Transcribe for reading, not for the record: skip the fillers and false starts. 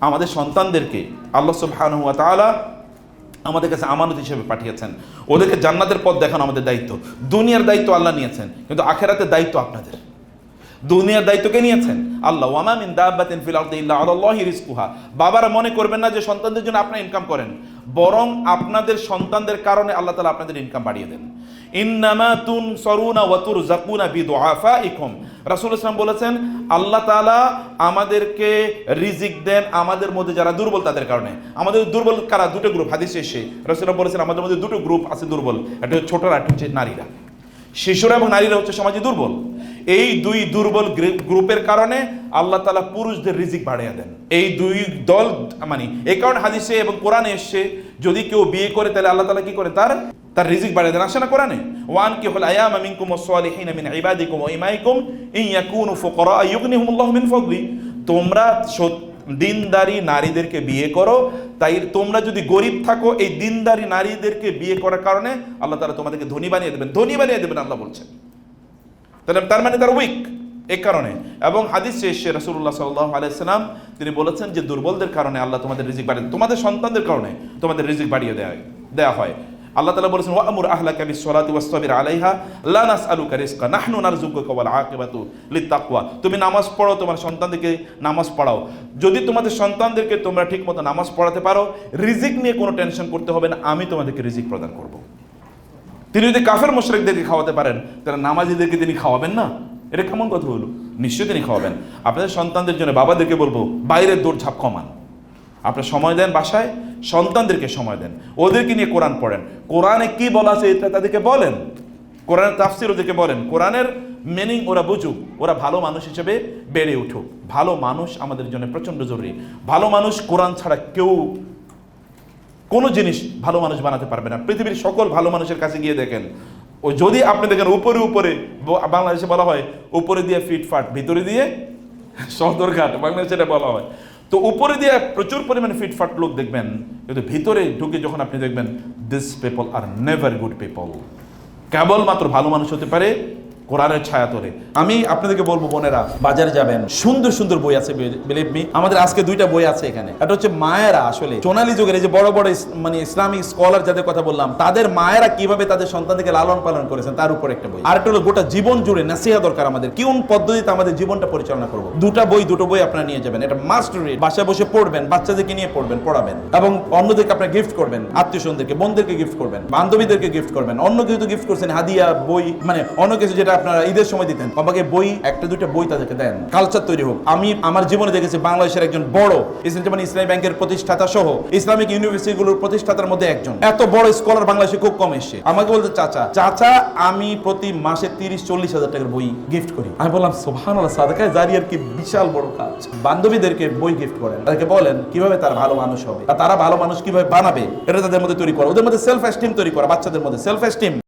আমাদের সন্তানদেরকে আল্লাহ সুবহানাহু ওয়া তাআলা আমাদের কাছে আমানত হিসেবে পাঠিয়েছেন। ওদেরকে জান্নাতের পথ দেখানো আমাদের দায়িত্ব। দুনিয়ার দায়িত্ব আল্লাহ নিয়েছেন, কিন্তু আখিরাতের দায়িত্ব আপনাদের। দুনিয়ার দায়িত্ব কে নিয়েছেন? আল্লাহ। ওয়ামা মিন দাব্বাতিন ফিল আরদি ইল্লা আলাল্লাহি রিজকুহা। বাবারা মনে করবেন না যে সন্তানদের জন্য আপনি ইনকাম করেন, বরং আপনাদের সন্তানদের কারণে আল্লাহ তাআলা আপনাদের ইনকাম বাড়িয়ে দেন। ইন্নামা তুনসারুনা ওয়া তুরযাকুনা বিদুআফাইকুম। রাসূল সাল্লাল্লাহু আলাইহি বলেছেন, আল্লাহ তাআলা আমাদেরকে রিজিক দেন আমাদের মধ্যে যারা দুর্বল তাদের কারণে। আমাদের দুর্বল কারা? দুটো গ্রুপ। হাদিসে এসে রাসূলুল্লাহ বলেছেন আমাদের মধ্যে দুটো গ্রুপ আছে দুর্বল, একটা হচ্ছে ছোটরা, একটা হচ্ছে নারীরা। শিশুরা এবং নারীরা হচ্ছে সমাজে দুর্বল। এই দুই দুর্বল গ্রুপের কারণে আল্লাহ তাআলা পুরুষদের রিজিক বাড়িয়ে দেন। এই দুই দল মানে এই কারণে হাদিসে এবং কোরআনে এসছে, যদি কেউ বিয়ে করে তাহলে আল্লাহ তাআলা কি করে? তার রিজিক বাড়িয়ে দেন। আসে না কোরআনে? ওয়ান কি হল আয়ামা মিনকুম ওয়াস-সালিহিন মিন ইবাদিকুম ওয়া ইমাইকুম ইন ইয়াকুনু ফুকারা ইউগনিহুমুল্লাহু মিন ফাদলি। তোমরা দিনদারি নারীদেরকে বিয়ে করো, তাই তোমরা যদি গরিব থাকো এই দিনদারি নারীদেরকে বিয়ে করার কারণে আল্লাহ তাআলা তোমাদেরকে ধনী বানিয়ে দেবেন, ধনী বানিয়ে দেবেন আল্লাহ বলছেন। তাহলে তার মানে তার উইক এই কারণে। এবং হাদিসে এসে রাসূলুল্লাহ সাল্লাল্লাহু আলাইহি সাল্লাম তিনি বলেছেন যে দুর্বলদের কারণে আল্লাহ তোমাদের রিজিক বাড়িয়ে, তোমাদের সন্তানদের কারণে তোমাদের রিজিক বাড়িয়ে দেয়া হয়। আল্লাহ তাআলা বলেছেন ওয়া'মুর আহলাকা বিস-সালাতি ওয়াসতাবির আলাইহা লা নাসআলুকা রিজকা নাহনু নারযুকুকা ওয়াল আকিবাতু লিত-তাকওয়া। তুমি নামাজ পড়ো, তোমার সন্তানদেরকে নামাজ পড়াও। যদি তোমাদের সন্তানদেরকে তোমরা ঠিকমতো নামাজ পড়াতে পারো, রিজিক নিয়ে কোনো টেনশন করতে হবে না, আমি তোমাদেরকে রিজিক প্রদান করব। তিনি যদি কাফের মুশরিকদেরকে খাওয়াতে পারেন, তাহলে নামাজীদেরকে তিনি খাওয়াবেন না? এটা কেমন কথা হলো? নিশ্চয়ই তিনি খাওয়াবেন। আপনাদের সন্তানদের জন্য বাবাদেরকে বলবো বাইরের দৌড়ঝাঁপ কমান। আপনার সময় দেন, বাসায় সন্তানদেরকে সময় দেন, ওদেরকে নিয়ে কোরআন পড়েন। কোরআনে কি বলা আছে এটা তাদেরকে বলেন, কোরআনের তাফসীর ওদেরকে বলেন, কোরআনের মিনিং ওরা বুঝুক, ওরা ভালো মানুষ হিসেবে বেড়ে উঠুক। ভালো মানুষ আমাদের জন্য প্রচণ্ড জরুরি। ভালো মানুষ কোরআন ছাড়া কেউ কোনো জিনিস ভালো মানুষ বানাতে পারবে না। পৃথিবীর সকল ভালো মানুষের কাছে গিয়ে দেখেন, ও যদি আপনি দেখেন উপরে উপরে, বাংলাদেশে বলা হয় উপরে দিয়ে ফিটফাট, ভিতরে দিয়ে সদরঘাট, বাংলাদেশে এটা বলা হয়। তো উপরে দিয়ে প্রচুর পরিমাণে ফিটফাট লোক দেখবেন, কিন্তু ভিতরে ঢুকে যখন আপনি দেখবেন this people are never good people. কেবলমাত্র ভালো মানুষ হতে পারে কোরআনের ছায়া তলে। আমি আপনাদেরকে বলবো বোনেরা, বাজারে যাবেন, সুন্দর সুন্দর বই আছে, বিলিভ মি। আমাদের আজকে দুইটা বই আছে এখানে। একটা হচ্ছে মায়েরা, আসলে সোনালী যুগের এই যে বড় বড় মানে ইসলামিক স্কলার যাদের কথা বললাম, তাদের মায়েরা কিভাবে তাদের সন্তানদেরকে লালন পালন করেছেন তার উপর একটা বই। আর একটা হলো গোটা জীবন জুড়ে নাসিহা দরকার আমাদের, কোন পদ্ধতিতে আমাদের জীবনটা পরিচালনা করবো। দুটো বই আপনারা নিয়ে যাবেন, এটা মাস্ট রিড। বাসায় বসে পড়বেন, বাচ্চাদেরকে নিয়ে পড়বেন, পড়াবেন, এবং অন্যদেরকে আপনারা গিফট করবেন, আত্মীয় স্বজনদেরকে, বোনদেরকে গিফট করবেন, বান্ধবীদেরকে গিফট করবেন। অন্য কিছু তো গিফট করছেন, হাদিয়া, বই, মানে অন্য কিছু যেটা আপনারা ঈদের সময় দিতেন, বাবাকে বই, একটা দুইটা বই তাদেরকে দেন, কালচার তৈরি হোক। আমি আমার জীবনে দেখেছি বাংলাদেশের একজন বড় ইসলামী ব্যাংকের প্রতিষ্ঠাতা সহ ইসলামিক ইউনিভার্সিটিগুলোর প্রতিষ্ঠাতার মধ্যে একজন, এত বড় স্কলার বাংলাদেশে খুব কম এসে আমাকে বলতে, চাচা আমি প্রতি মাসে 30-40 হাজার টাকার বই গিফট করি। আমি বললাম সুবহানাল্লাহ, সাদাকায়ে জারিয়ার কি বিশাল বড় কাজ। বান্ধবীদেরকে বই গিফট করেন, তাদেরকে বলেন কিভাবে তারা ভালো মানুষ হবে, আর তারা ভালো মানুষ কিভাবে বানাবে এটা তাদের মধ্যে তৈরি করা, ওদের মধ্যে সেলফ এস্টিম তৈরি করা, বাচ্চাদের মধ্যে সেলফ এস্টিম।